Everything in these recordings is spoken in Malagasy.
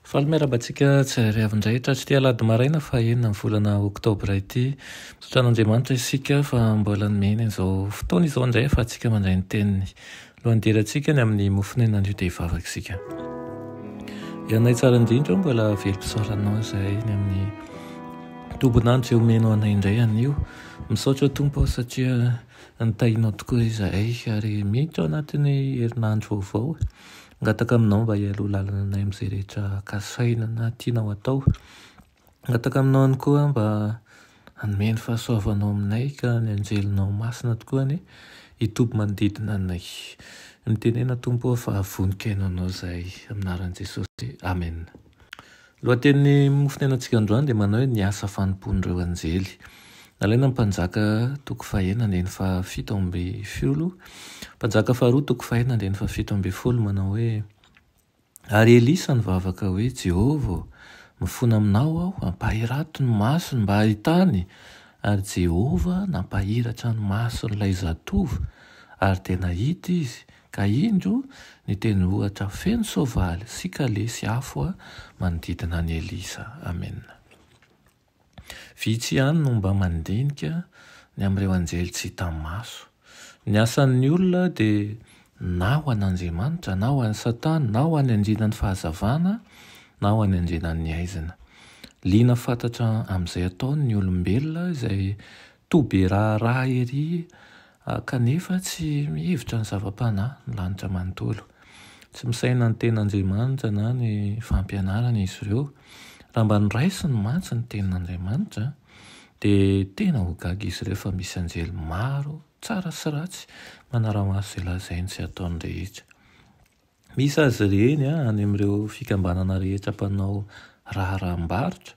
Falimeraba-tsika tsy ariavin-drahitra tsy tia alady maraina fa enina ny volana oktobra ity. Misotran'Andriamanitra isika fa mbola nomeny an'izao fotoana izao indray fa atsika mandray ny teniny. Alohan'ny dirantsika ny amin'ny mofona an'io dia hivavaka isika. Ianay tsara indrindra mbola velom-pisaoranao izay ny amin'ny tombonandro omena anay indray an'io. Misaotra Tompo satria nitahinao tokoa izahay ary miditra ao anatin'ny herinandro vaovao. Ngataka aminao mba hialoha lalana anay amin'izay rehetra kasaina na tianao atao. Ngataka aminao ihany koa mba hanome ny fahasoavanao aminay ka ny anjelinao masina tokoa ny hitoby manodidina anay. Nitenena Tompo fa voninkaina anao izay aminaran'i Jesosy. Amen. Lohatenin'ny mofona androany dia manao hoe ny asa fanompon'ireo anjely. Nalaina ny mpanjaka toko fahaenina andiny fa 7:10. Mpanjaka faharoa toko fahaenina andiny fa 7:10 manao hoe: ary Elisa nivavaka hoe Jehovah, mifona aminao aho, ampahirato ny masony mba hahitany. Ary Jehovah nampahiratra ny mason'ilay zatovo ary tena nahita izy. Ka indro ny teny ohatra feno soavaly sy kalesy afo manodidina ny Elisa. Amen. Vitsy ihany no mba mandinika ny amin'ireo anjely tsy hita maso. Ny asan'ny olona dia na ho an'Andriamanitra, na ho an'ny Satana, na ho any andrinan'ny fahazavana, na ho any andrinan'ny aizina. Liana fantatra amin'izay ataony ny olombelona izay toa be raharaha ery kanefa tsy mihevitra ny zava-panahy ny lanitra manontolo. Tsy misaina ny ten'Andriamanitra na ny fampianarana izy ireo. Raha mba niraisiny mantsy ny tenin'Andriamanitra dia tena ho gaga izy ireo fa misy anjely maro tsara sy ratsy manara-maso izay lazainy sy ataony rehetra. Misy azy ireny any amin'ireo fikambanana rehetra mpanao raharaham-barotra,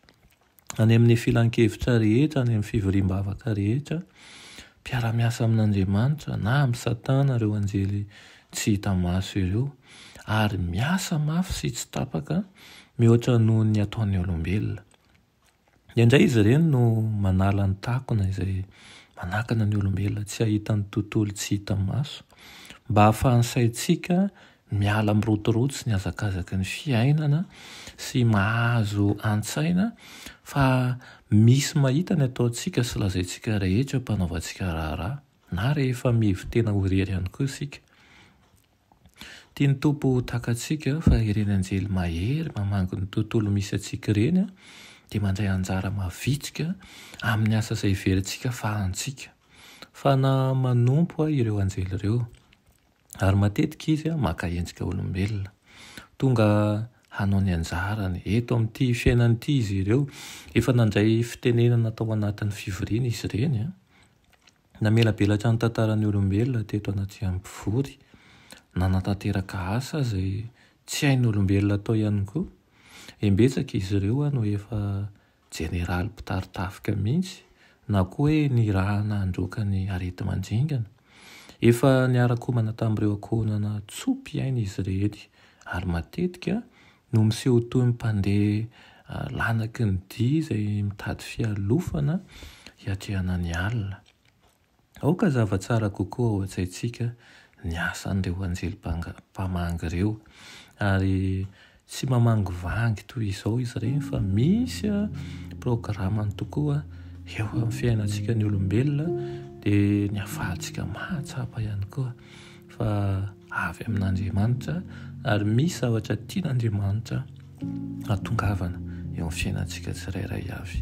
any amin'ny filan-kevitra rehetra, any amin'ny fivoriam-bavaka rehetra, mpiara-miasa amin'Andriamanitra na amin'ny Satana ireo anjely tsy hita maso ireo, ary miasa mafy sy tsy tapaka mihoatra noho ny ataon'ny olombelona. Indray izy ireny no manala ny takona izay manakana ny olombelona tsy hahita ny tontolo tsy hita maso, mba hahafahan'ny saintsika miala mirotorotsy ny hazakazaky ny fiainana sy mahazo an-tsaina fa misy mahita ny ataontsika sy lazaintsika rehetra mpanaovantsika raharaha na rehefa mihevitena ho rery ihany koa isika. Tiany Tompo takatsika fa ireny anjely mahery mamango ny tontolo misy atsika ireny dia mandray anjara mavitsika amin'ny asa izay iverintsika fahantsika. Fa na manompo ireo anjely ireo ary matetika izy maka endrika olombelona. Tonga hanao ny anjarany eto amin'ity fiainan'ity izy ireo. Efa nandray fitenenana tao anatin'ny fivoriana izy ireny. Namelabelatra ny tantaran'ny olombelona teto anaty ampovory. Nanatanteraka asa izay tsy hain'ny olombelona atao ihany koa. Embetsaka izy ireo no efa jeneraly mpitaritafika mihitsy na koa hoe ny rahana androka ny arety mandringana. Efa niara-komana tamin'ireo ankohonana tso-piaina izy ireny ary matetika no miseho toy ny mpandeha lanaky ny dia izay mitady fialofana hiatrehana ny alina. Aoka zava-tsara kokoa ao an-tsaintsika ny asan'ireo anjely mpamangy ireo ary tsy mamangivangy toy izao izy ireny fa misy programany tokoa eo amin'ny fiainantsika ny olombelona dia ny ahafahantsika mahatsapa ihany koa fa avy amin'Andriamanitra ary misy zavatra tian'Andriamanitra hatongavana eo amin'ny fiainantsika tsirairay avy.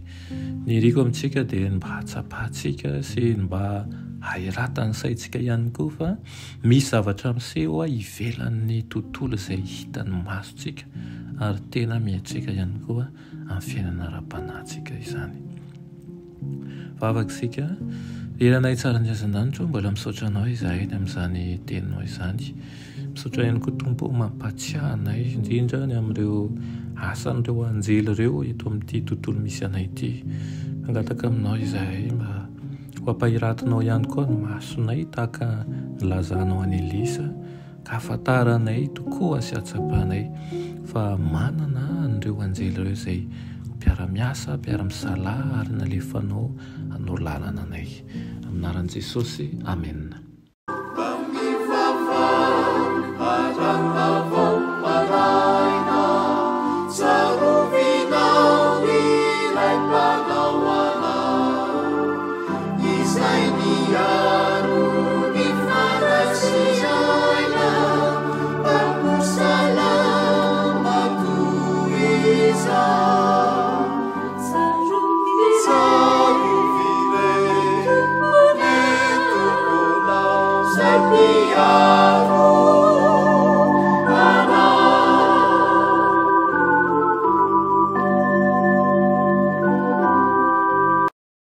Ny riko amintsika dia mba hatsapahantsika sy mba hahiratany saintsika ihany koa fa misy zavatra miseho ivelan'ny tontolo izay hitan'ny masontsika ary tena mihatrika ihany koa amin'ny fiainana ara-panahintsika izany. Vavakisika, eranay tsara ny azan-danitra mbola misaotra anao izahay amin'izany teninao izany. Misaotra ihany koa Tompo mampatsiahy anay indrindra ny amin'ireo asan'ireo anjely ireo eto amin'ity tontolo misy anay ity. Mangataka aminao izahay mba ho ampahiratinao ihany koa ny masonay tahaka nilazanao an'i Elisa ka ahafantaranay tokoa sy atsapanay fa manana an'ireo anjely ireo izay mpiara-miasa, mpiara-misala ary nalefanao anao lalana anay. Aminaran'i Jesosy, amen. Sarvia